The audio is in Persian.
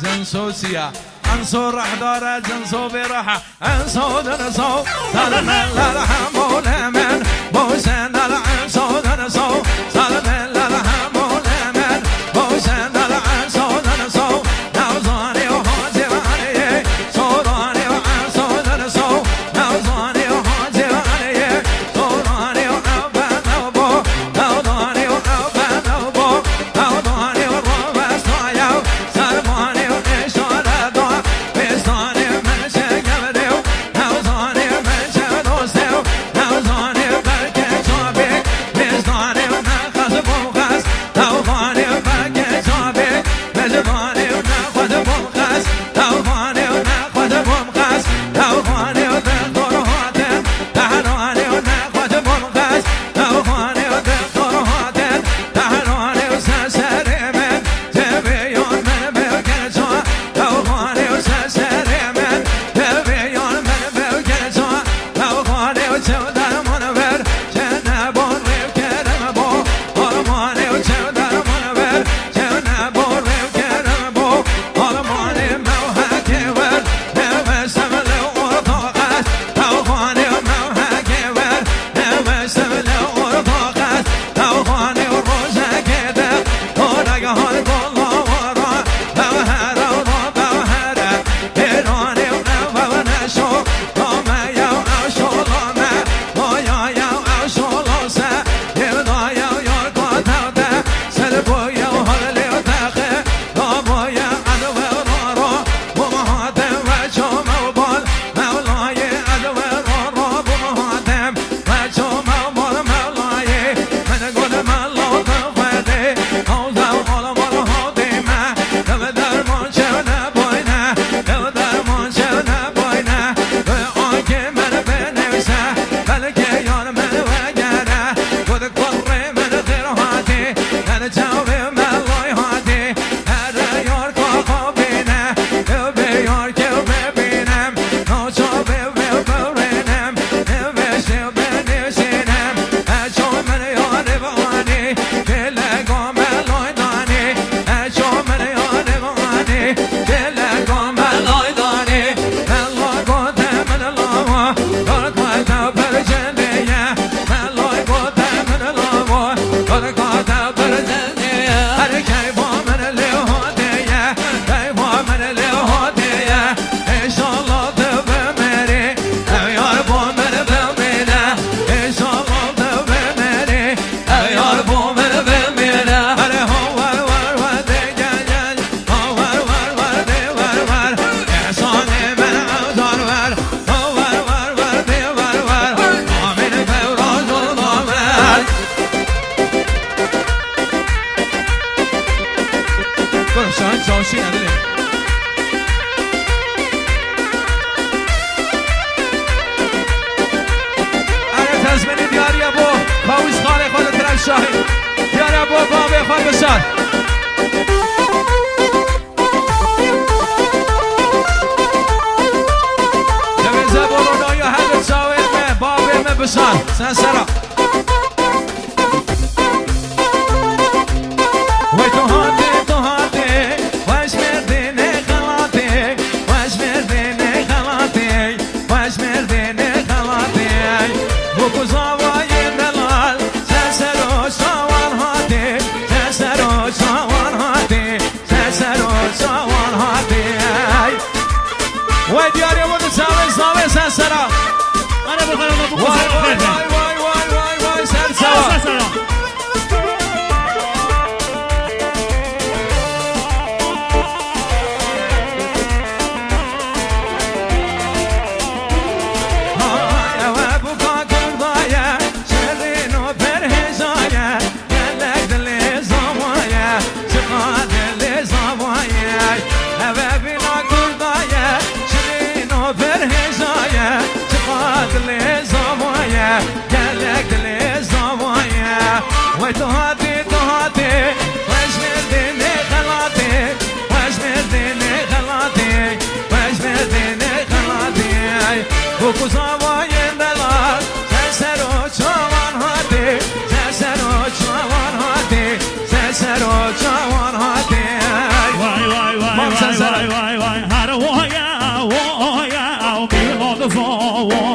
زنسوسيا انصر احضار زنسو براحة انصو درسو سالمن للحمو لمن بوسن للعنسو درسو سالمن للحمو لمن بوسن للعنسو درسو نوزاني وحاجي وعليه صوراني وعنسو درسو نوزاني وحاجي وعليه صوراني وعبا نوبو نوضاني وعبا نوبو نوضاني والربا صايو سلماني وصال سنسرة ويتهاتي تهاتي واش مرديني خلاتي واش مرديني خلاتي واش مرديني خلاتي بوكو زواي دلال سنسرو شوان هاتي سنسرو شوان هاتي سنسرو شوان هاتي ويدياري ودو ساوي ساوي سنسرة انا بخير ابو واي واي واي واي واي واي واي سنسرة تهاتي تهاتي واش مرديني خلاتي واش مرديني خلاتي واش مرديني خلاتي بوكو زواين دلال سنسرو شوان هاتي سنسرو شوان هاتي سنسرو شوان هاتي واي واي واي واي واي واي هذا ويا ويا وبيلو دفو